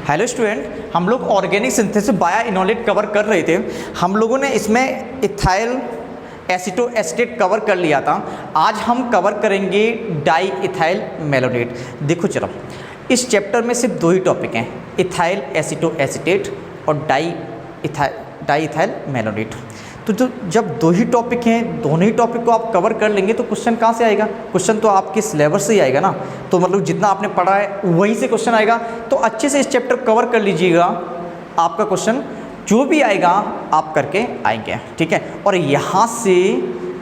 Hello student, हम लोग organic synthesis bio enolate cover कर रहे थे। हम लोगों ने इसमें इथाइल एसीटो एसीटेट कवर कर लिया था। आज हम कवर करेंगे डाई इथाइल मेलोनेट। देखो चलो, इस चैप्टर में सिर्फ दो ही टॉपिक हैं, इथाइल एसीटो एसीटेट और डाई इथाइल मेलोनेट। तो जब दो ही टॉपिक हैं, दोनों ही टॉपिक को आप कवर कर लेंगे तो क्वेश्चन कहाँ से आएगा? क्वेश्चन तो आपके सिलेबस से ही आएगा ना। तो मतलब जितना आपने पढ़ा है वहीं से क्वेश्चन आएगा। तो अच्छे से इस चैप्टर कवर कर लीजिएगा, आपका क्वेश्चन जो भी आएगा आप करके आएंगे, ठीक है। और यहाँ से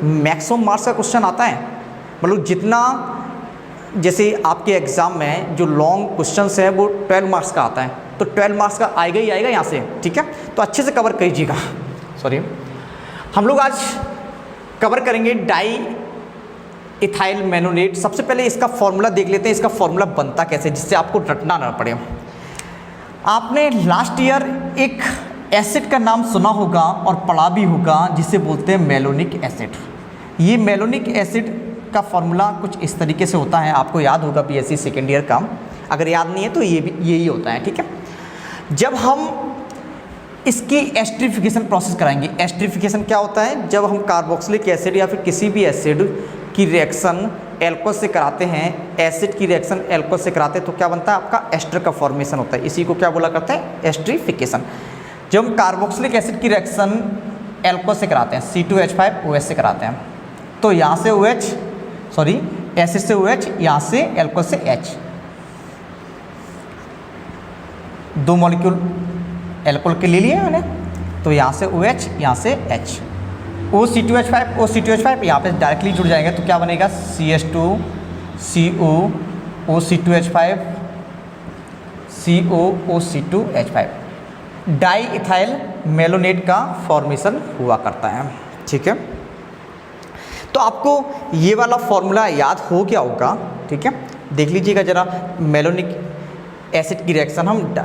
मैक्सिमम मार्क्स का क्वेश्चन आता है, मतलब जितना जैसे आपके एग्ज़ाम में जो लॉन्ग क्वेश्चंस है वो 12 मार्क्स का आता है, तो 12 मार्क्स का आएगा ही आएगा यहाँ से, ठीक है। तो अच्छे से कवर कीजिएगा। सॉरी, हम लोग आज कवर करेंगे डाई इथाइल मेलोनेट। सबसे पहले इसका फॉर्मूला देख लेते हैं, इसका फॉर्मूला बनता कैसे, जिससे आपको रटना ना पड़े। आपने लास्ट ईयर एक एसिड का नाम सुना होगा और पढ़ा भी होगा, जिसे बोलते हैं मेलोनिक एसिड। ये मेलोनिक एसिड का फॉर्मूला कुछ इस तरीके से होता है, आपको याद होगा बीएससी सेकेंड ईयर का। अगर याद नहीं है तो ये भी यही होता है, ठीक है। जब हम इसकी एस्टरीफिकेशन प्रोसेस कराएंगे, एस्टरीफिकेशन क्या होता है? जब हम कार्बोक्सिलिक एसिड या फिर किसी भी एसिड की रिएक्शन एल्कोहल से कराते हैं, एसिड की रिएक्शन एल्कोहल से कराते हैं, तो क्या बनता है? आपका एस्टर का फॉर्मेशन होता है। इसी को क्या बोला करते हैं? एस्टरीफिकेशन। जब हम कार्बोक्सिलिक एसिड की रिएक्शन एल्कोहल से कराते हैं, C2H5OH से कराते हैं, तो यहाँ से OH, सॉरी एसिड से OH, यहाँ से एल्कोहल से H, दो मॉलिक्यूल एल्कोहल के ले लिए मैंने, तो यहाँ से OH, यहाँ से H, O(C2H5) यहाँ पे डायरेक्टली जुड़ जाएंगे, तो क्या बनेगा? CH2CO OC2H5 CO OC2H5। Di ethyl malonate का फॉर्मेशन हुआ करता है, ठीक है। तो आपको ये वाला फॉर्मूला याद हो गया होगा, ठीक है। देख लीजिएगा जरा, मेलोनिक एसिड की रिएक्शन हम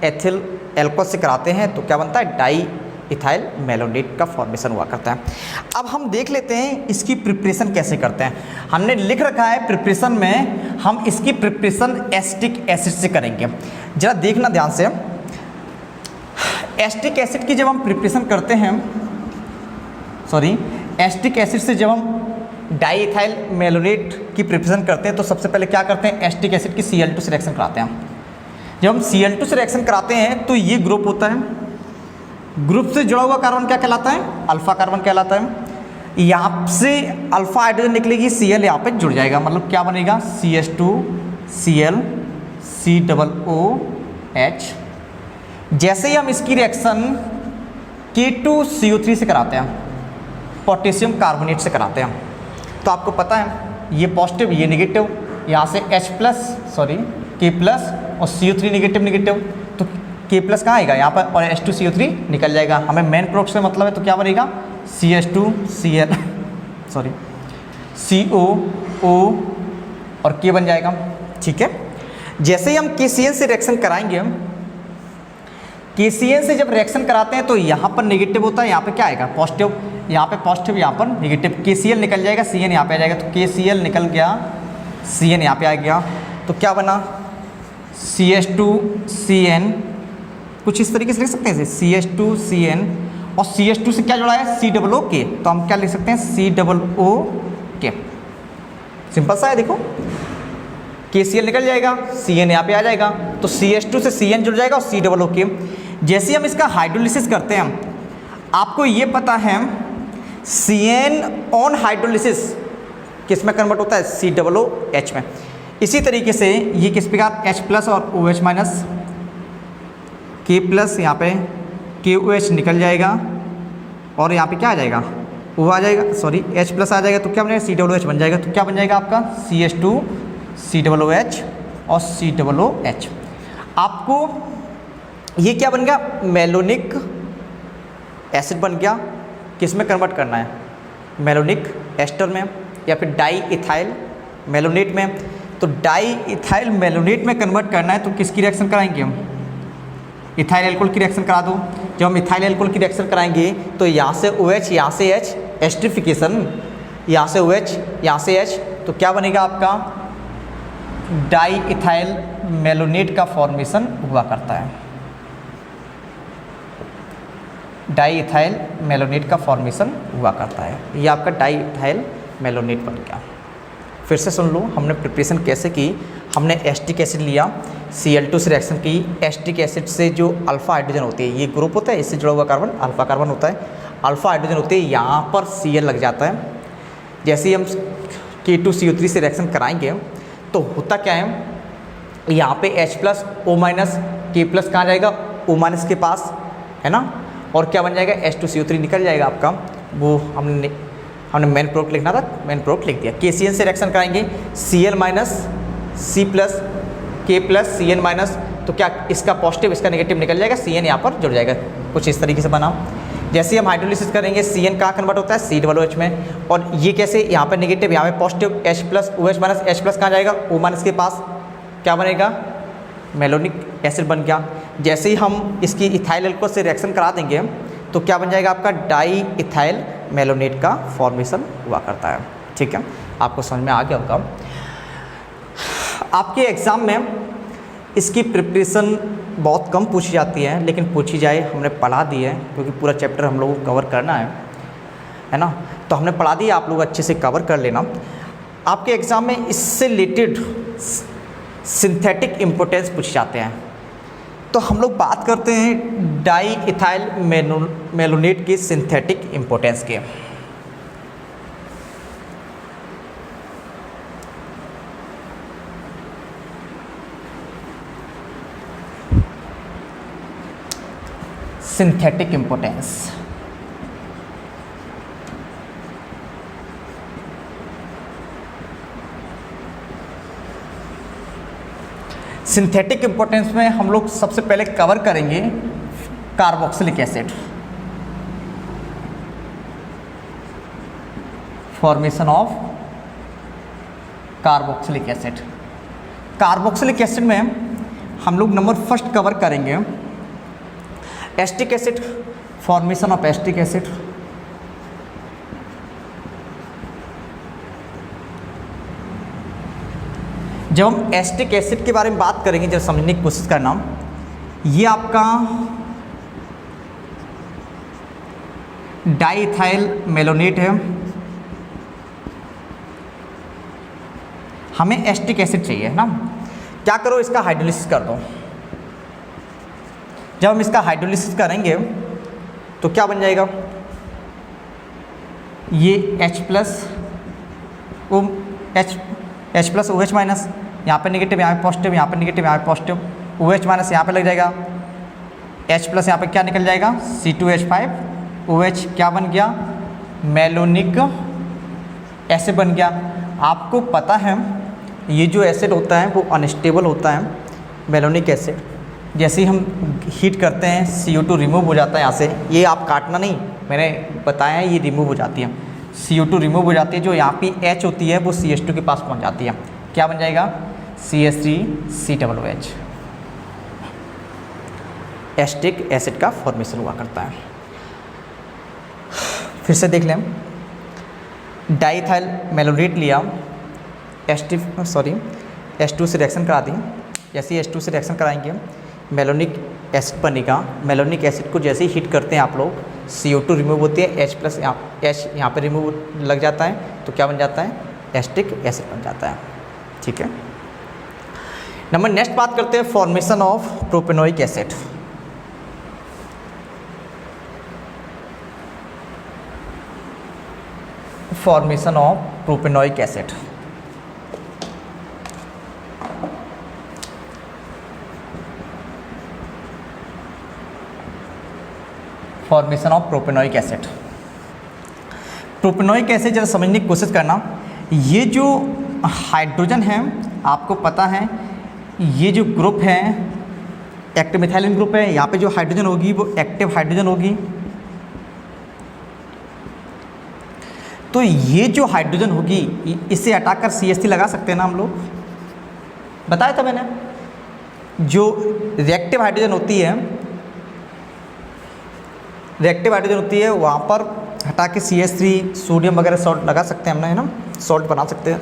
एथिल एल्कोहल से कराते हैं तो क्या बनता है? डाई इथाइल मेलोनेट का फॉर्मेशन हुआ करता है। अब हम देख लेते हैं इसकी प्रिपरेशन कैसे करते हैं। हमने लिख रखा है प्रिपरेशन में, हम इसकी प्रिपरेशन एसिटिक एसिड से करेंगे। जरा देखना ध्यान से, एसिटिक एसिड की जब हम प्रिपरेशन करते हैं, सॉरी एसिटिक एसिड से जब हम डाई इथाइल मेलोनेट की प्रिपरेशन करते हैं तो सबसे पहले क्या करते हैं? एसिटिक एसिड की Cl2 से रिएक्शन कराते हैं। जब हम Cl2 से रिएक्शन कराते हैं तो ये ग्रुप होता है, ग्रुप से जुड़ा हुआ कार्बन क्या कहलाता है? अल्फा कार्बन कहलाता है। यहाँ से अल्फा हाइड्रोजन निकलेगी, Cl यहाँ पे जुड़ जाएगा, मतलब क्या बनेगा? CH2Cl COOH। जैसे ही हम इसकी रिएक्शन K2CO3 से कराते हैं, पोटेशियम कार्बोनेट से कराते हैं, तो आपको पता है ये पॉजिटिव ये नेगेटिव, यहाँ से K+ और CO3 नेगेटिव, तो K+ कहाँ आएगा? यहाँ पर, और H2CO3 निकल जाएगा। हमें मेन प्रोडक्ट से मतलब है, तो क्या बनेगा? CH2Cl COO और K बन जाएगा, ठीक है। जैसे ही हम KCl से रिएक्शन कराएंगे, KCl से जब रिएक्शन कराते हैं तो यहाँ पर नेगेटिव होता है, यहाँ पे क्या आएगा? पॉजिटिव, यहाँ पे पॉजिटिव, यहाँ पर नेगेटिव। KCl निकल जाएगा, CN यहाँ पे आ जाएगा, तो KCl निकल गया, CN यहाँ पे आ गया, तो क्या बना? CH2CN, कुछ इस तरीके से लिख सकते हैं CH2CN, और CH2 से क्या जुड़ा है? COOK, तो हम क्या लिख सकते हैं? COOK। सिंपल सा है, देखो KCl निकल जाएगा, CN यहाँ पे आ जाएगा, तो CH2 से CN जुड़ जाएगा और COOK। जैसे हम इसका हाइड्रोलिसिस करते हैं, आपको ये पता है CN ऑन हाइड्रोलिसिस किस में कन्वर्ट होता है? COOH में। इसी तरीके से ये किस प्रकार H+ और OH-, K+, यहाँ पे KOH निकल जाएगा, और यहाँ पे क्या आ जाएगा? O आ जाएगा, सॉरी H+ आ जाएगा, तो क्या बनेगा? COOH बन जाएगा। तो क्या बन जाएगा आपका? CH2 COOH और COOH। आपको ये क्या बन गया? मेलोनिक एसिड बन गया। किस में कन्वर्ट करना है? मेलोनिक एस्टर में या फिर डाई इथाइल मेलोनेट में। तो डाई इथाइल मेलोनेट में कन्वर्ट करना है तो किसकी रिएक्शन कराएंगे हम? इथाइल एल्कोहल की रिएक्शन करा दो। जब हम इथाइल एल्कोहल की रिएक्शन कराएंगे तो यहाँ से OH, यहाँ से H, एस्टरीफिकेशन, यहाँ से OH, यहाँ से H, तो क्या बनेगा आपका? डाई इथाइल मेलोनेट का फॉर्मेशन हुआ करता है, डाई इथाइल मेलोनेट का फॉर्मेशन हुआ करता है। ये आपका डाई इथाइल मेलोनेट बन गया। फिर से सुन लो, हमने प्रिपरेशन कैसे की। हमने एस्टिक एसिड लिया, Cl2 से रिएक्शन की। एस्टिक एसिड से जो अल्फा हाइड्रोजन होती है, ये ग्रुप होता है, इससे जुड़ा हुआ कार्बन अल्फा कार्बन होता है। अल्फा हाइड्रोजन होते हैं, यहाँ पर Cl लग जाता है। जैसे ही हम K2CO3 से रिएक्शन कराएंगे तो होता क्या है, यहाँ पे H+O- K+ कहाँ जाएगा, O- के पास, है ना। और क्या बन जाएगा, H2CO3 निकल जाएगा आपका। वो हमने मेन प्रोडक्ट लिखना था, मेन प्रोडक्ट लिख दिया। KCN से रिएक्शन कराएंगे, Cl- C+, K+, Cn-, तो क्या इसका पॉजिटिव इसका नेगेटिव निकल जाएगा, Cn यहाँ पर जुड़ जाएगा। कुछ इस तरीके से बना। जैसे ही हम हाइड्रोलिसिस करेंगे, Cn कहाँ कन्वर्ट होता है, COOH में। और ये कैसे, यहाँ पर नेगेटिव, यहाँ पे पॉजिटिव, H+OH- H+ कहाँ जाएगा, O- के पास, क्या बनेगा, मेलोनिक एसिड बन गया। जैसे ही हम इसकी इथाइल अल्कोहल से रिएक्शन करा देंगे तो क्या बन जाएगा, आपका डाई इथाइल मेलोनेट का फॉर्मेशन हुआ करता है। ठीक है, आपको समझ में आ गया होगा। आपके एग्ज़ाम में इसकी प्रिपरेशन बहुत कम पूछी जाती है, लेकिन पूछी जाए हमने पढ़ा दी है, क्योंकि पूरा चैप्टर हम लोगों को कवर करना है ना। तो हमने पढ़ा दिया, आप लोग अच्छे से कवर कर लेना। आपके एग्ज़ाम में इससे रिलेटेड सिंथेटिक इम्पोर्टेंस पूछे जाते हैं। तो हम लोग बात करते हैं डाई इथाइल मेलोनेट की सिंथेटिक इम्पोर्टेंस के। सिंथेटिक इम्पोर्टेंस, सिंथेटिक इम्पोर्टेंस में हम लोग सबसे पहले कवर करेंगे carboxylic acid, formation of carboxylic acid. Carboxylic acid में हम लोग नंबर फर्स्ट कवर करेंगे acetic acid, formation of acetic acid. जब हम एस्टिक एसिड के बारे में बात करेंगे, जब समझने की कोशिश करना, ये आपका डाईइथाइल मेलोनेट है। हमें एस्टिक एसिड चाहिए, है ना। क्या करो, इसका हाइड्रोलिसिस कर दो। जब हम इसका हाइड्रोलिसिस करेंगे तो क्या बन जाएगा, ये H+OH-, यहाँ पे नेगेटिव, यहाँ पे पॉजिटिव, यहाँ पे नेगेटिव, यहाँ पे पॉजिटिव, OH- यहाँ पे लग जाएगा, H+ यहाँ पे क्या निकल जाएगा, C2H5OH, क्या बन गया, मेलोनिक एसिड बन गया। आपको पता है ये जो एसिड होता है वो अनस्टेबल होता है, मेलोनिक एसिड। जैसे ही हम हीट करते हैं CO2 रिमूव हो जाता है यहाँ से। ये आप काटना नहीं, मैंने बताया है, ये रिमूव हो जाती है, CO2 रिमूव हो जाती है। जो यहाँ पे H होती है वो CH2 के पास पहुँच जाती है। क्या बन जाएगा, CH3COOH। एस्टिक एसिड का फॉर्मेशन हुआ करता है। फिर से देख लें, डाईइथाइल मेलोनेट लिया, H2 से रिएक्शन करा दी। जैसे ही H2 से रिएक्शन कराएंगे मेलोनिक एसिड बनेगा। मेलोनिक एसिड को जैसे ही हीट करते हैं आप लोग, CO2 रिमूव होती है, H+ यहाँ पे रिमूव लग जाता है, तो क्या बन जाता है, एस्टिक एसिड बन जाता है। ठीक है, नंबर नेक्स्ट बात करते हैं formation of propanoic acid. Formation of propanoic acid, formation of propanoic acid. Propanoic acid जरा समझने की कोशिश करना। ये जो हाइड्रोजन है, आपको पता है ये जो ग्रुप है एक्टिव मिथाइलिन ग्रुप है, यहाँ पे जो हाइड्रोजन होगी वो एक्टिव हाइड्रोजन होगी। तो ये जो हाइड्रोजन होगी इसे हटाकर CH3 लगा सकते हैं ना हम लोग, बताया था मैंने। जो रिएक्टिव हाइड्रोजन होती है, रिएक्टिव हाइड्रोजन होती है, वहाँ पर हटा के CH3 सोडियम वगैरह सॉल्ट लगा सकते हैं हम, है ना, सॉल्ट बना सकते हैं।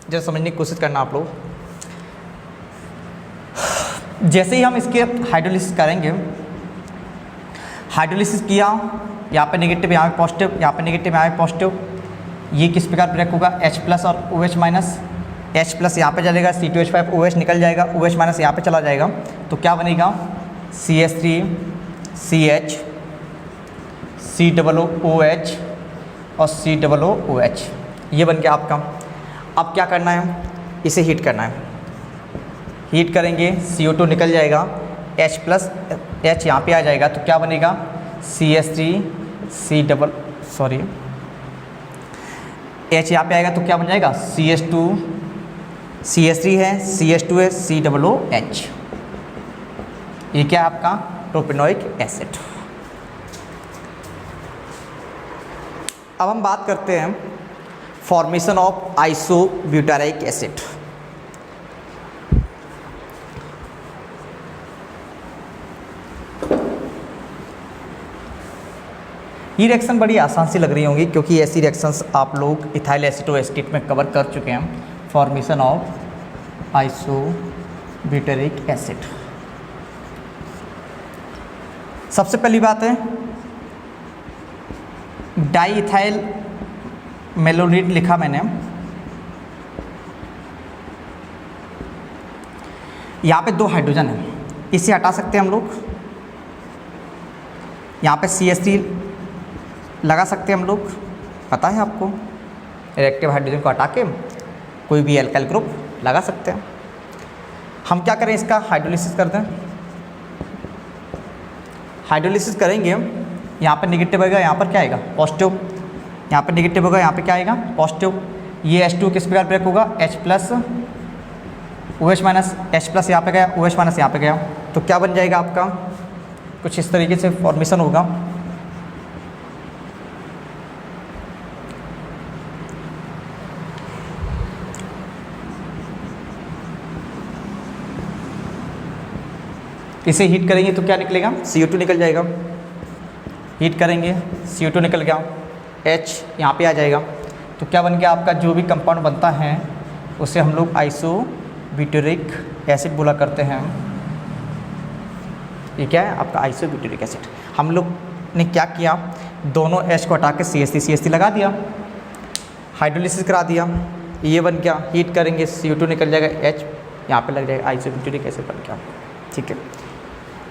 जरा समझने की कोशिश करना आप लोग। जैसे ही हम इसके हाइड्रोलिसिस करेंगे, हाइड्रोलिसिस किया, यहाँ पे नेगेटिव, यहाँ पे पॉजिटिव, यहाँ पे नेगेटिव, यहाँ पे पॉजिटिव, ये किस प्रकार ब्रेक होगा, H प्लस और OH माइनस, H प्लस यहाँ पे चलेगा, C2H5 OH निकल जाएगा, OH माइनस यहाँ पे चला जाएगा, तो क्या बनेगा CH3 CH COOH और COOH, ये बन गया आपका। अब क्या करना है, इसे हीट करना है। हीट करेंगे, CO2 निकल जाएगा, H प्लस H यहाँ पे आ जाएगा, तो क्या बनेगा CH3 H यहाँ पे आएगा तो क्या बन जाएगा CH2 CH3 है, CH2 है, COOH, ये क्या है आपका प्रोपेनोइक एसिड। अब हम बात करते हैं फॉर्मेशन ऑफ आइसोब्यूटारिक एसिड। ये रिएक्शन बड़ी आसान सी लग रही होंगी क्योंकि ऐसी रिएक्शंस आप लोग इथाइल एसीटोएस्टेट में कवर कर चुके हैं। फॉर्मेशन ऑफ आइसोब्यूटारिक एसिड, सबसे पहली बात है डाईइथाइल मेलोनेट लिखा मैंने, यहाँ पे 2 हाइड्रोजन है, इसे हटा सकते हैं हम लोग। यहाँ पे CH3 लगा सकते हैं हम लोग, पता है आपको, रिएक्टिव हाइड्रोजन को हटा के कोई भी एल्काइल ग्रुप लगा सकते हैं। हम क्या करें, इसका हाइड्रोलिसिस कर दें। हाइड्रोलिसिस करेंगे, यहाँ पर नेगेटिव आएगा, यहाँ पर क्या आएगा पॉजिटिव, यहाँ पर नेगेटिव होगा, यहाँ पे क्या आएगा पॉजिटिव। ये H2 किस प्रकार ब्रेक होगा, H plus OH minus, H plus यहाँ पे गया, OH माइनस यहाँ पे गया, तो क्या बन जाएगा आपका, कुछ इस तरीके से फॉर्मेशन होगा। इसे हीट करेंगे तो क्या निकलेगा, CO2 निकल जाएगा। हीट करेंगे, CO2 निकल गया, H यहाँ पे आ जाएगा, तो क्या बन गया आपका, जो भी कंपाउंड बनता है उसे हम लोग आइसोब्यूटारिक एसिड बोला करते हैं। ये क्या है आपका आइसोब्यूटारिक एसिड। हम लोग ने क्या किया, दोनों H को हटा के CH3 लगा दिया, हाइड्रोलिसिस करा दिया, ये बन गया। हीट करेंगे, CO2 निकल जाएगा, H यहाँ पे लग जाएगा, आइसोब्यूटारिक एसिड बन गया। ठीक है,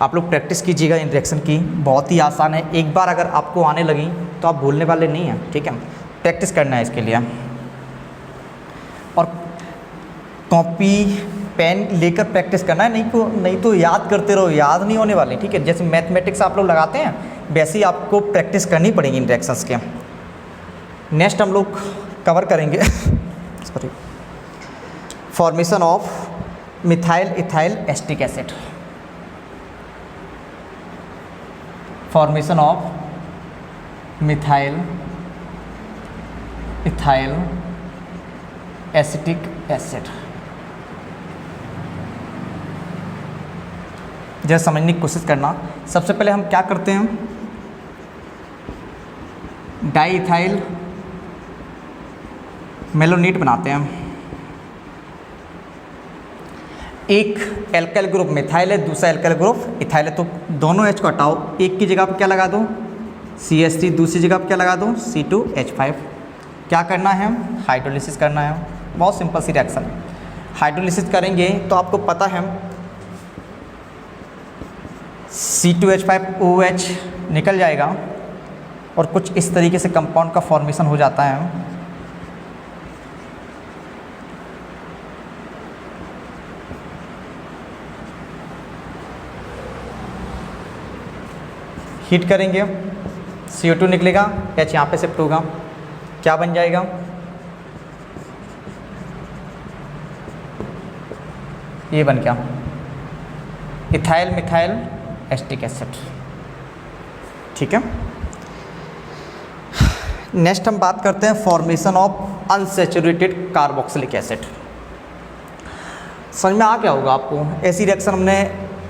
आप लोग प्रैक्टिस कीजिएगा इन रिएक्शन की, बहुत ही आसान है। एक बार अगर आपको आने लगी तो आप भूलने वाले नहीं हैं। ठीक है, प्रैक्टिस करना है इसके लिए, और कॉपी पेन लेकर प्रैक्टिस करना है, नहीं तो याद करते रहो, याद नहीं होने वाले। ठीक है, जैसे मैथमेटिक्स आप लोग लगाते हैं वैसे ही आपको प्रैक्टिस करनी पड़ेगी इन रिएक्शंस के। नेक्स्ट हम लोग कवर करेंगे sorry, formation of methyl ethyl acetic acid. Formation of methyl ethyl acetic acid, जरा समझने की कोशिश करना। सबसे पहले हम क्या करते हैं, डाईइथाइल मेलोनेट बनाते हैं। एक एल्काइल ग्रुप मिथाइल है, दूसरा एल्काइल ग्रुप इथाइल है, तो दोनों H को हटाओ, एक की जगह पर क्या लगा दो CH3, दूसरी जगह पर क्या लगा दो C2H5। क्या करना है, हाइड्रोलिसिस करना है। बहुत सिंपल सी रिएक्शन है। हाइड्रोलिसिस करेंगे तो आपको पता है C2H5OH निकल जाएगा और कुछ इस तरीके से कंपाउंड का फॉर्मेशन हो जाता है। हीट करेंगे, CO2 निकलेगा, H यहाँ पे शिफ्ट होगा, क्या बन जाएगा, ये बन गया इथाइल मिथाइल एस्टिक एसिड। ठीक है, नेक्स्ट हम बात करते हैं formation of unsaturated carboxylic acid. समझ में आ गया होगा आपको, ऐसी रिएक्शन हमने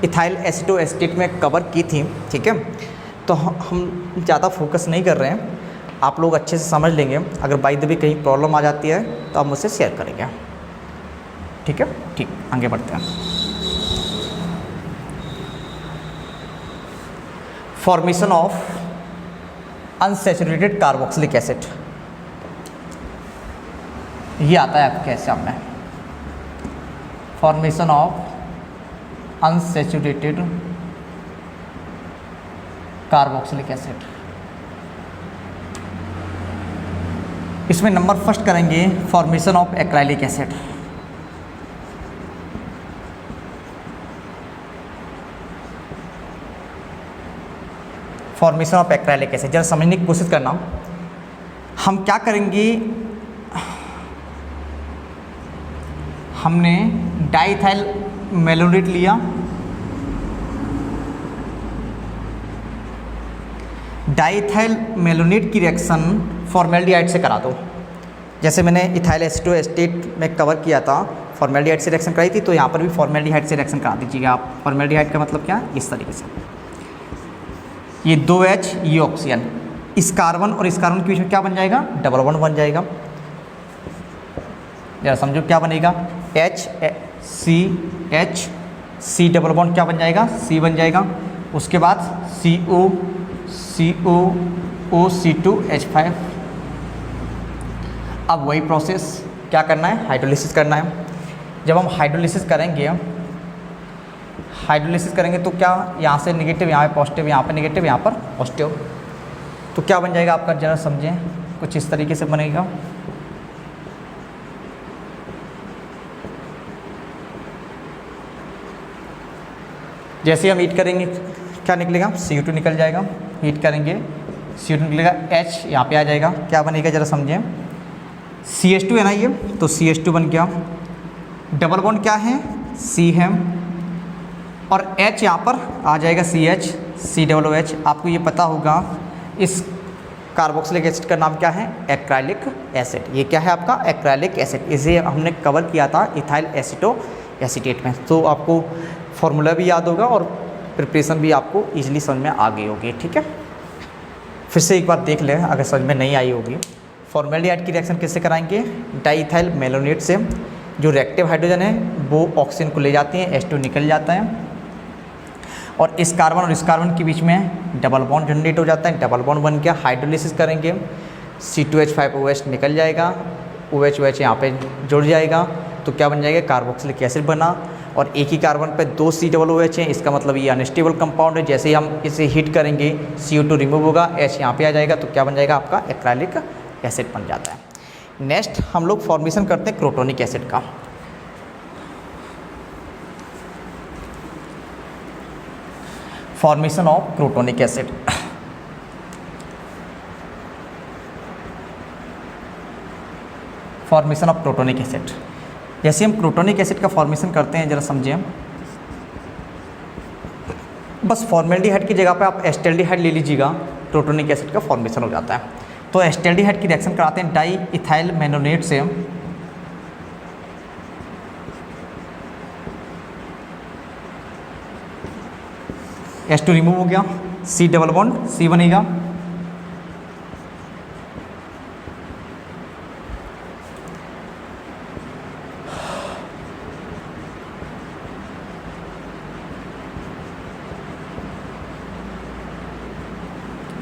इथाइल एसीटोएस्टेट में कवर की थी। ठीक है, तो हम ज़्यादा फोकस नहीं कर रहे हैं, आप लोग अच्छे से समझ लेंगे। अगर बाय द वे कहीं प्रॉब्लम आ जाती है तो आप मुझसे शेयर करेंगे। ठीक है, ठीक, आगे बढ़ते हैं। Formation of unsaturated carboxylic acid, ये आता है आपके सामने, formation of unsaturated carboxylic acid. इसमें नंबर फर्स्ट करेंगे formation of acrylic acid. Formation of acrylic acid जरा समझने की कोशिश करना। हम क्या करेंगे, हमने डाइथाइल मेलोनेट लिया, डाइथाइल मेलोनेट की रिएक्शन फॉर्मेल्डिहाइड से करा दो। जैसे मैंने इथाइल एसीटोएस्टेट में कवर किया था, फॉर्मेल्डिहाइड से रिएक्शन कराई थी, तो यहाँ पर भी फॉर्मेल्डिहाइड से रिएक्शन करा दीजिएगा आप। फॉर्मेल्डिहाइड का मतलब क्या, इस तरीके से, ये 2H, ये ऑक्सीजन, इस कार्बन और इस कार्बन के बीच में क्या बन जाएगा, डबल बॉन्ड बन जाएगा। जरा समझो क्या बनेगा, HCH डबल बॉन्ड क्या बन जाएगा, C बन जाएगा। उसके बाद COCO2H5। अब वही प्रोसेस क्या करना है, हाइड्रोलिसिस करना है। जब हम हाइड्रोलिसिस करेंगे तो क्या, यहाँ से नेगेटिव यहाँ पे पॉजिटिव, यहाँ पे नेगेटिव यहाँ पर पॉजिटिव, तो क्या बन जाएगा आपका, जरा समझें, कुछ इस तरीके से बनेगा। जैसे हम हीट करेंगे क्या निकलेगा, CO2 निकल जाएगा। हीट करेंगे CO2 निकलेगा, H यहाँ पे आ जाएगा, क्या बनेगा जरा समझें, CH2 है ना ये, तो CH2 बन गया। डबल बॉन्ड क्या है, C है, और H यहाँ पर आ जाएगा CH। आपको ये पता होगा, इस कार्बोक्सिलिक एसिड का नाम क्या है, एक्राइलिक एसिड। ये क्या है आपका, एक्राइलिक एसिड। इसे हमने कवर किया था इथाइल एसीटोएसिटेट में, तो आपको फॉर्मूला भी याद होगा और प्रिपरेशन भी आपको इजीली समझ में आ गई होगी। ठीक है, फिर से एक बार देख लें अगर समझ में नहीं आई होगी। फॉर्मेल्डिहाइड की रिएक्शन किससे कराएंगे, डाइथाइल मेलोनेट से। जो रिएक्टिव हाइड्रोजन है वो ऑक्सीजन को ले जाती हैं, H2 निकल जाता है, और इस कार्बन और इस कार्बन के बीच में डबल बॉन्ड जनरेट हो जाता है। डबल बॉन्ड बन गया, हाइड्रोलिसिस करेंगे, C2H5OH निकल जाएगा, OH यहाँ पे जुड़ जाएगा, तो क्या बन जाएगा, कार्बोक्सिलिक एसिड बना। और एक ही कार्बन पे 2 COOH हैं, इसका मतलब ये अनस्टेबल कंपाउंड है। जैसे ही हम इसे हीट करेंगे CO2 रिमूव होगा, H यहाँ पे आ जाएगा, तो क्या बन जाएगा आपका, एक्राइलिक एसिड बन जाता है। नेक्स्ट हम लोग फॉर्मेशन करते हैं क्रोटोनिक एसिड का। Formation of crotonic acid. Formation of crotonic acid, जैसे हम क्रोटोनिक एसिड का फॉर्मेशन करते हैं, जरा समझिए। बस फॉर्मेल्डिहाइड की जगह पे आप एस्टेल्डिहाइड ले लीजिएगा, क्रोटोनिक एसिड का फॉर्मेशन हो जाता है। तो एस्टेल्डिहाइड की रिएक्शन कराते हैं डाई इथाइल मेनोनेट से। H2 रिमूव हो गया, C डबल बॉन्ड C बनेगा,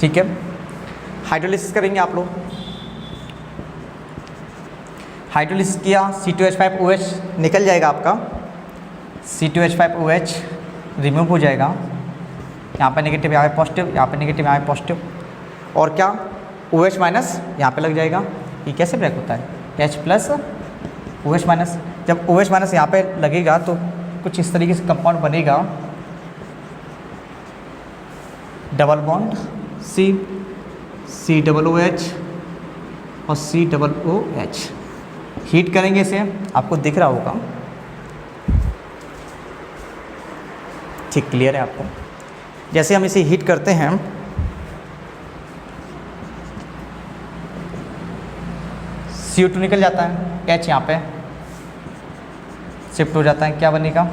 ठीक है। हाइड्रोलिसिस करेंगे आप लोग, हाइड्रोलिसिस किया, C2H5OH निकल जाएगा आपका, C2H5OH रिमूव हो जाएगा, यहाँ पे नेगेटिव यहाँ पे पॉजिटिव, यहाँ पे नेगेटिव यहाँ पे पॉजिटिव, और क्या OH माइनस यहाँ पे लग जाएगा। ये कैसे ब्रेक होता है, H प्लस OH माइनस। जब OH माइनस यहाँ पे लगेगा तो कुछ इस तरीके से कंपाउंड बनेगा, डबल बॉन्ड COOH और COOH। हीट करेंगे इसे, आपको दिख रहा होगा, ठीक क्लियर है आपको। जैसे हम इसे हीट करते हैं, CO2 निकल जाता है, H यहाँ पे शिफ्ट हो जाता है, क्या बनेगा,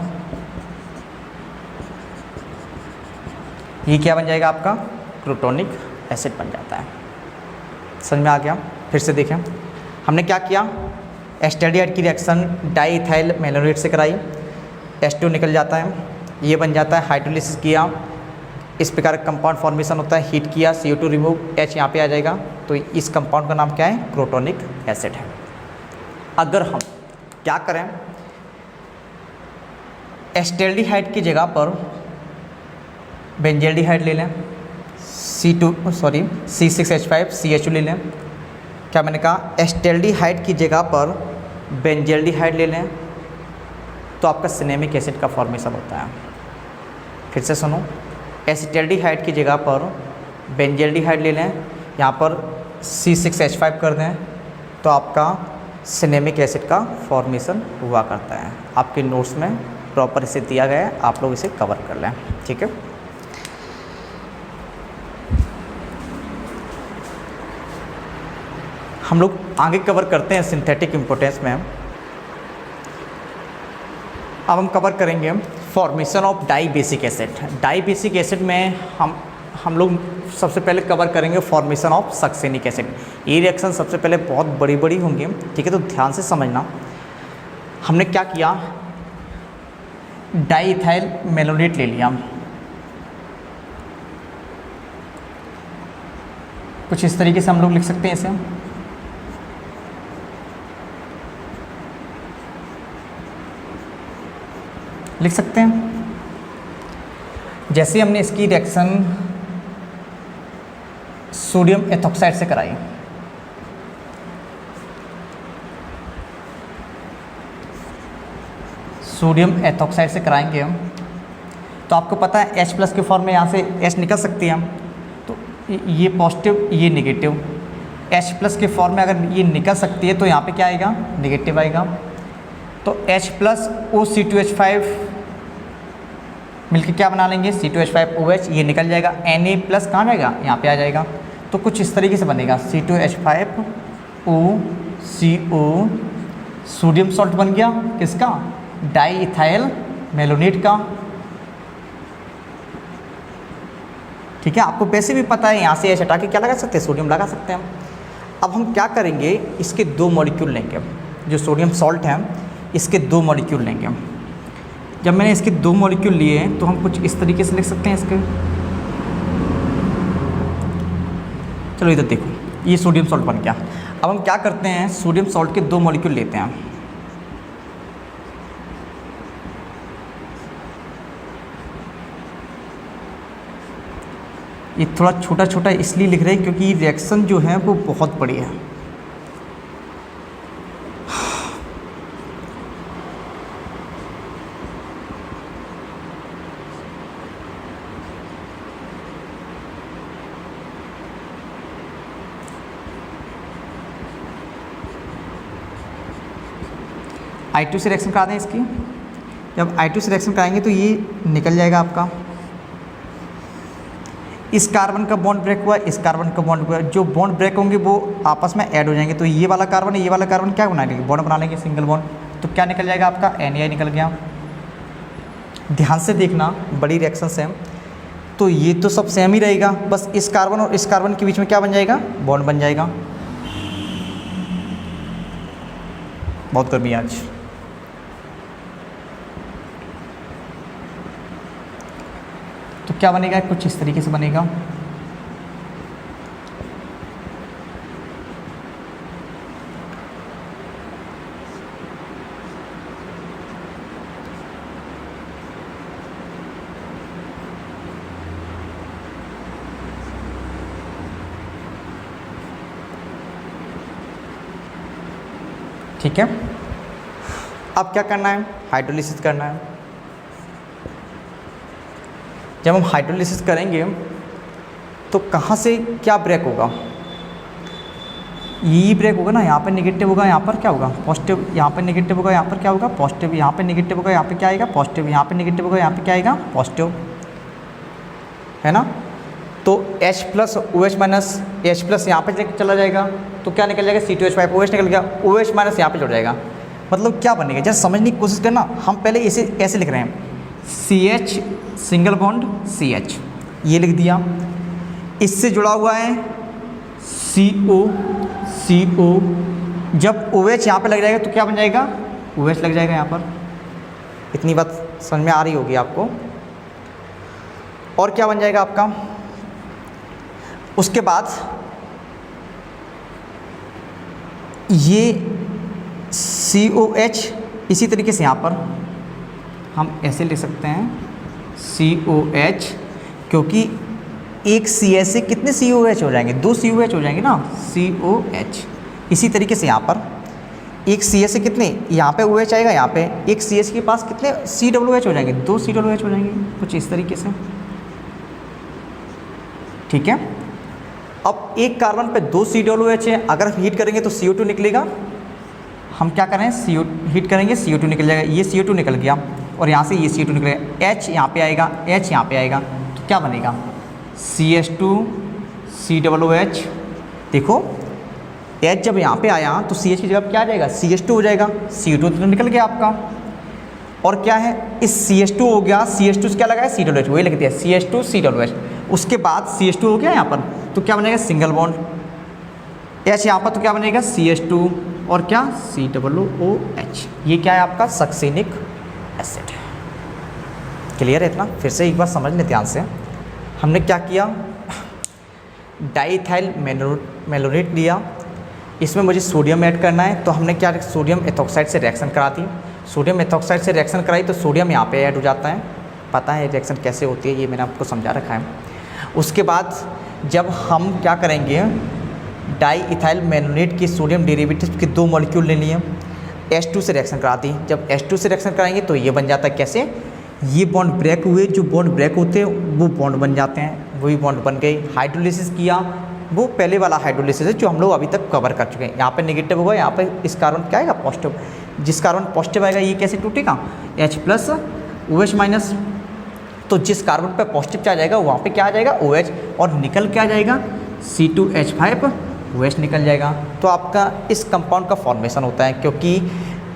ये क्या बन जाएगा आपका, क्रोटोनिक एसिड बन जाता है। समझ में आ गया। फिर से देखें, हमने क्या किया, एस्टैल्डिहाइड की रिएक्शन डाई इथाइल मेलोनेट से कराई, H2 निकल जाता है, ये बन जाता है, हाइड्रोलिसिस किया, इस प्रकार कंपाउंड फॉर्मेशन होता है, हीट किया, CO2 रिमूव, H यहाँ पे आ जाएगा, तो इस कंपाउंड का नाम क्या है, क्रोटोनिक एसिड है। अगर हम क्या करें, एस्टैल्डिहाइड की जगह पर बेंजल्डिहाइड ले लें, C6H5CH2 ले लें, क्या मैंने कहा, एस्टैल्डिहाइड की जगह पर बेंजल्डिहाइड ले लें, तो आपका सिनेमिक एसिड का फॉर्मेशन होता है। फिर से सुनो, एस्टैल्डिहाइड की जगह पर बेंजल्डिहाइड ले लें, यहाँ पर C6H5 कर दें, तो आपका सिनेमिक एसिड का फॉर्मेशन हुआ करता है। आपके नोट्स में प्रॉपर इसे दिया गया है, आप लोग इसे कवर कर लें, ठीक है। हम लोग आगे कवर करते हैं सिंथेटिक इम्पोर्टेंस में। अब हम कवर करेंगे formation of dibasic acid. Dibasic acid में हम लोग सबसे पहले कवर करेंगे फॉर्मेशन ऑफ सक्सेनिक एसिड। ये रिएक्शन सबसे पहले बहुत बड़ी बड़ी होंगी, ठीक है, तो ध्यान से समझना। हमने क्या किया, डाई इथाइल मेलोनेट ले लिया, कुछ इस तरीके से हम लोग लिख सकते हैं इसे, लिख सकते हैं। जैसे हमने इसकी रिएक्शन सोडियम एथॉक्साइड से कराई, सोडियम एथॉक्साइड से कराएंगे हम, तो आपको पता है H+ के फॉर्म में यहाँ से H निकल सकती है, तो ये पॉजिटिव ये नेगेटिव, H+ के फॉर्म में अगर ये निकल सकती है तो यहाँ पे क्या आएगा, नेगेटिव आएगा। तो H+ O(C2H5) मिलके क्या बना लेंगे, C2H5OH, ये निकल जाएगा, Na+ कहाँ जाएगा, यहाँ पे आ जाएगा। तो कुछ इस तरीके से बनेगा, C2H5OCO, सोडियम सॉल्ट बन गया किसका, डाई इथाइल मेलोनेट का, ठीक है। आपको वैसे भी पता है, यहाँ से H हटा के क्या लगा सकते हैं, सोडियम लगा सकते हैं। अब हम क्या करेंगे, इसके 2 मॉलिक्यूल लेंगे, जो सोडियम सॉल्ट है इसके 2 मॉलिक्यूल लेंगे। जब मैंने इसके 2 मॉलिक्यूल लिए तो हम कुछ इस तरीके से लिख सकते हैं इसके, चलो इधर देखो, ये सोडियम सॉल्ट बन गया। अब हम क्या करते हैं, सोडियम सॉल्ट के 2 मॉलिक्यूल लेते हैं, ये थोड़ा छोटा छोटा इसलिए लिख रहे हैं क्योंकि रिएक्शन जो है वो बहुत बड़ी है। I2 से रिएक्शन करा दें इसकी, जब I2 से रिएक्शन कराएंगे तो ये निकल जाएगा आपका, इस कार्बन का बॉन्ड ब्रेक हुआ, इस कार्बन का बॉन्ड हुआ, जो बॉन्ड ब्रेक होंगे वो आपस में ऐड हो जाएंगे, तो ये वाला कार्बन ये वाला कार्बन क्या बना लेंगे, बॉन्ड बना लेंगे, सिंगल बॉन्ड, तो क्या निकल जाएगा आपका, Na निकल गया। ध्यान से देखना, बड़ी रिएक्शन सेम, तो ये तो सब सेम ही रहेगा, बस इस कार्बन और इस कार्बन के बीच में क्या बन जाएगा, बॉन्ड बन जाएगा। बहुत गर्मी है आज। तो क्या बनेगा, कुछ इस तरीके से बनेगा, ठीक है। अब क्या करना है, हाइड्रोलिसिस करना है। जब हम हाइड्रोलिसिस करेंगे तो कहाँ से क्या ब्रेक होगा, ये ब्रेक होगा ना, यहाँ पर नेगेटिव होगा, यहाँ पर क्या होगा, पॉजिटिव, यहाँ पर नेगेटिव होगा, यहाँ पर क्या होगा, पॉजिटिव, यहाँ पर नेगेटिव होगा, यहाँ पे क्या आएगा, पॉजिटिव, यहाँ पर नेगेटिव होगा, यहाँ पे क्या आएगा, पॉजिटिव, है ना। तो H+ OH माइनस H+ यहाँ पर चला जाएगा, तो क्या निकल जाएगा, C2H5OH निकल गया, OH माइनस यहाँ पे जुड़ जाएगा। मतलब क्या बनेगा, जैसे समझने की कोशिश करना, हम पहले इसे ऐसे लिख रहे हैं, CH सिंगल बॉन्ड CH, ये लिख दिया, इससे जुड़ा हुआ है CO CO जब OH यहाँ पे लग जाएगा तो क्या बन जाएगा, OH लग जाएगा यहाँ पर। इतनी बात समझ में आ रही होगी आपको। और क्या बन जाएगा आपका, उसके बाद ये COH, इसी तरीके से यहाँ पर हम ऐसे लिख सकते हैं COH, क्योंकि एक CH से कितने COH हो जाएंगे, 2 COH हो जाएंगे ना, COH। इसी तरीके से यहाँ पर एक CH से कितने, यहाँ पे OH आएगा, यहाँ पे एक CH के पास कितने COOH हो जाएंगे, 2 COOH हो जाएंगे, कुछ इस तरीके से। ठीक है, अब एक कार्बन पे 2 COOH है, अगर हम हीट करेंगे तो CO2 निकलेगा। हम क्या करें, हीट करेंगे, CO2 निकल जाएगा, ये CO2 निकल गया और यहाँ से ये CO2 निकलेगा, H यहाँ पे आएगा, H यहाँ पे आएगा, तो क्या बनेगा CH2 COOH। देखो H जब यहाँ पे आया तो CH की जगह क्या आ जाएगा, CH2 हो जाएगा, CO2 तो निकल गया आपका। और क्या है, इस CH2 हो गया, CH2 से क्या लगा है, COOH, वही लिखते हैं CH2 COOH। उसके बाद CH2 हो गया यहाँ पर, तो क्या बनेगा सिंगल बॉन्ड, H यहाँ पर तो क्या बनेगा CH2 और क्या COOH। ये क्या है आपका सक्सेनिक एसिड। क्लियर है इतना, फिर से एक बार समझ लें ध्यान से। हमने क्या किया, डाईइथाइल मेलोनेट लिया, इसमें मुझे सोडियम ऐड करना है, तो हमने क्या, सोडियम एथॉक्साइड से रिएक्शन करा दी। सोडियम एथॉक्साइड से रिएक्शन कराई तो सोडियम यहाँ पे ऐड हो जाता है, पता है रिएक्शन कैसे होती है, ये मैंने आपको समझा रखा है। उसके बाद जब हम क्या करेंगे, डाईइथाइल मेलोनेट की सोडियम डेरिवेटिव के 2 मॉलिक्यूल ले लिए, H2 से रिएक्शन करा दी। जब H2 से रिएक्शन कराएंगे तो ये बन जाता है कैसे, ये बॉन्ड ब्रेक हुए, जो बॉन्ड ब्रेक होते हैं वो बॉन्ड बन जाते हैं, वही बॉन्ड बन गए। हाइड्रोलिसिस किया, वो पहले वाला हाइड्रोलिसिस है जो हम लोग अभी तक कवर कर चुके हैं। यहाँ पे नेगेटिव होगा, यहाँ पे इस कार्बन क्या आएगा पॉजिटिव, जिस कार्बन पॉजिटिव आएगा ये कैसे टूटेगा, H+ OH-। तो जिस कार्बन पे पॉजिटिव आ जाएगा वहाँ पे क्या आ जाएगा OH, और निकल क्या आ जाएगा C2H5OH निकल जाएगा। तो आपका इस कंपाउंड का फॉर्मेशन होता है, क्योंकि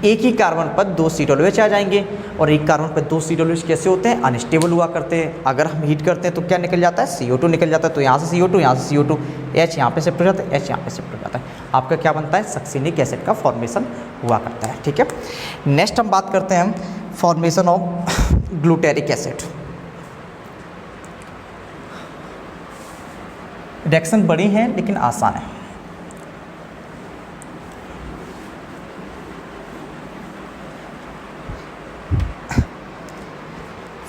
एक ही कार्बन पर 2 COOH आ जाएंगे, और एक कार्बन पर 2 COOH कैसे होते हैं, अनस्टेबल हुआ करते हैं। अगर हम हीट करते हैं तो क्या निकल जाता है, CO2 निकल जाता है। तो यहाँ से CO2, यहाँ से CO2, H यहाँ पे शिफ्ट हो जाता है, H यहाँ पे शिफ्ट हो जाता है, आपका क्या बनता है, सक्सेनिक एसिड का फॉर्मेशन हुआ करता है। ठीक है, नेक्स्ट हम बात करते हैं formation of glutaric acid. Reaction बड़ी है लेकिन आसान है।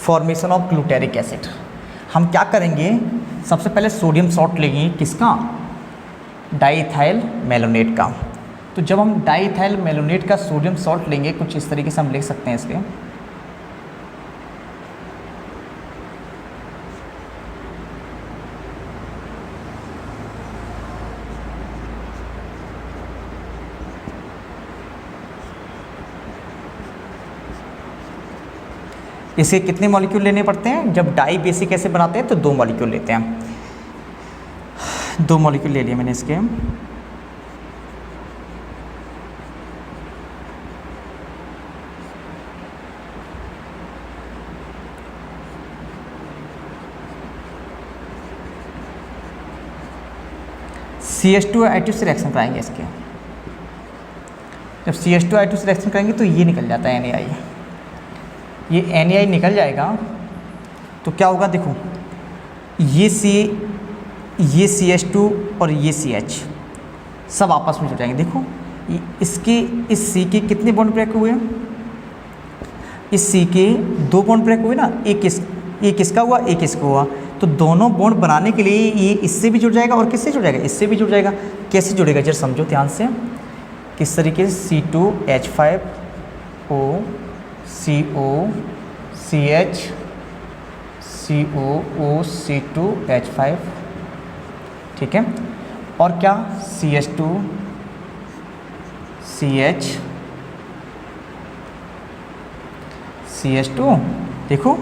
फॉर्मेशन ऑफ ग्लूटेरिक एसिड, हम क्या करेंगे, सबसे पहले सोडियम सॉल्ट लेंगे, किसका, डाईइथाइल मेलोनेट का। तो जब हम डाईइथाइल मेलोनेट का सोडियम सॉल्ट लेंगे, कुछ इस तरीके से हम लिख सकते हैं इसके, इसे कितने मॉलिक्यूल लेने पड़ते हैं, जब डाई बेसिक एसिड बनाते हैं तो 2 मॉलिक्यूल लेते हैं। 2 मॉलिक्यूल ले लिए मैंने इसके। CH2I2 से रिएक्शन कराएंगे इसके। जब CH2I2 से रिएक्शन करेंगे तो ये निकल जाता है NaI। ये NaI निकल जाएगा तो क्या होगा, देखो ये CH2 और ये CH सब आपस में जुड़ जाएंगे। देखो इसके इस C के कितने बॉन्ड ब्रेक हुए, इस C के 2 बॉन्ड ब्रेक हुए ना, एक इसका हुआ, एक इसका हुआ। तो दोनों बॉन्ड बनाने के लिए ये इससे भी जुड़ जाएगा और किससे जुड़ जाएगा, इससे भी जुड़ जाएगा। कैसे जुड़ेगा जरा समझो ध्यान से, किस तरीके से, C2H5O CO CH COO C2H5, ठीक है, और क्या CH2 CH CH2, देखो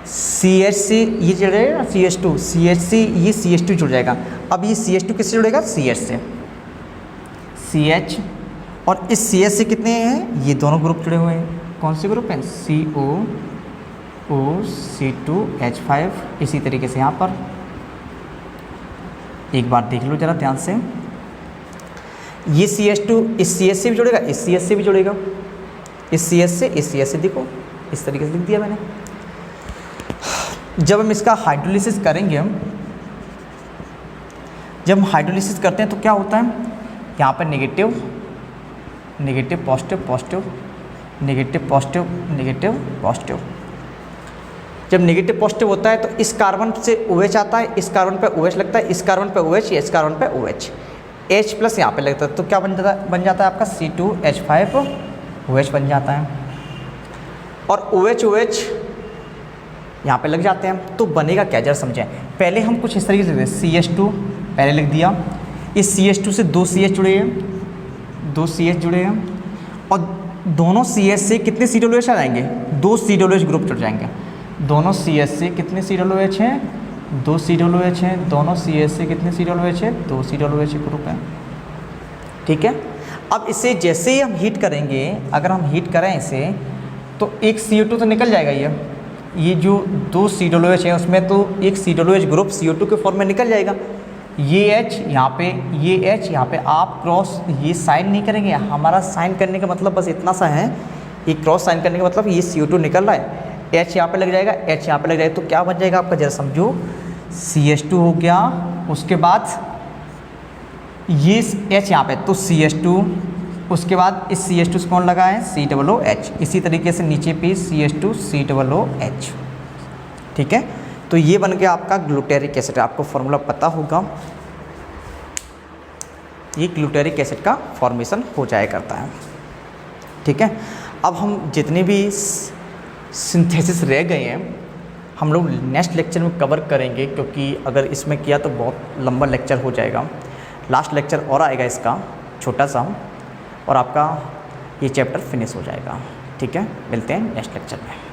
CH से ये जुड़ जाएगा, CH2 CH से ये CH2 जुड़ जाएगा। अब ये CH2 किससे जुड़ेगा, CH से, CH, और इस CH से कितने हैं, ये दोनों ग्रुप जुड़े हुए हैं। कौन से ग्रुप हैं, COO C2H5। इसी तरीके से यहाँ पर एक बार देख लो ज़रा ध्यान से, ये CH2 इस CS से भी जुड़ेगा, इस CS से भी जुड़ेगा, इस CS से इस CS से, देखो इस तरीके से लिख दिया मैंने। जब हम इसका हाइड्रोलिसिस करेंगे, जब हम हाइड्रोलिसिस करते हैं तो क्या होता है, यहाँ पर negative negative positive positive negative positive negative positive. जब नेगेटिव पॉजिटिव होता है तो इस कार्बन से OH आता है, इस कार्बन पे OH लगता है, इस कार्बन पे OH, इस कार्बन पे OH, H प्लस यहाँ पे लगता है, तो क्या बन जाता है आपका C2H5OH बन जाता है, और OH यहाँ पे लग जाते हैं। तो बनेगा क्या, जरा समझें। पहले हम कुछ इस तरीके से CH2 पहले लिख दिया, इस CH2 से 2 CH जुड़े हैं, 2 CH जुड़े हैं, और दोनों CH से कितने COOH आ जाएंगे, 2 COOH ग्रुप जुड़ जाएंगे। दोनों CH से कितने COOH हैं, 2 COOH हैं, दोनों CH से कितने COOH हैं, 2 COOH ग्रुप हैं, ठीक है। अब इसे जैसे ही हम हीट करेंगे, अगर हम हीट करें इसे, तो एक CO2 तो निकल जाएगा, ये जो 2 COOH है उसमें तो एक COOH ग्रुप CO2 के फॉर्म में निकल जाएगा। ये H यहाँ पे, ये H यहाँ पे, आप क्रॉस ये साइन नहीं करेंगे, हमारा साइन करने का मतलब बस इतना सा है, ये क्रॉस साइन करने का मतलब ये CO2 निकल रहा है, H यहाँ पे लग जाएगा, H यहाँ पे लग जाएगा, तो क्या बन जाएगा आपका, जरा समझो, CH2 हो गया, उसके बाद ये H यहाँ पे तो CH2, उसके बाद इस CH2 से कौन लगा है, COOH, इसी तरीके से नीचे पे CH2 COOH, ठीक है। तो ये बन गया आपका ग्लूटेरिक एसिड, आपको फॉर्मूला पता होगा, ये ग्लूटेरिक एसिड का फॉर्मेशन हो जाया करता है, ठीक है। अब हम जितने भी सिंथेसिस रह गए हैं हम लोग नेक्स्ट लेक्चर में कवर करेंगे, क्योंकि अगर इसमें किया तो बहुत लंबा लेक्चर हो जाएगा। लास्ट लेक्चर और आएगा इसका छोटा सा, और आपका ये चैप्टर फिनिश हो जाएगा, ठीक है। मिलते हैं नेक्स्ट लेक्चर में।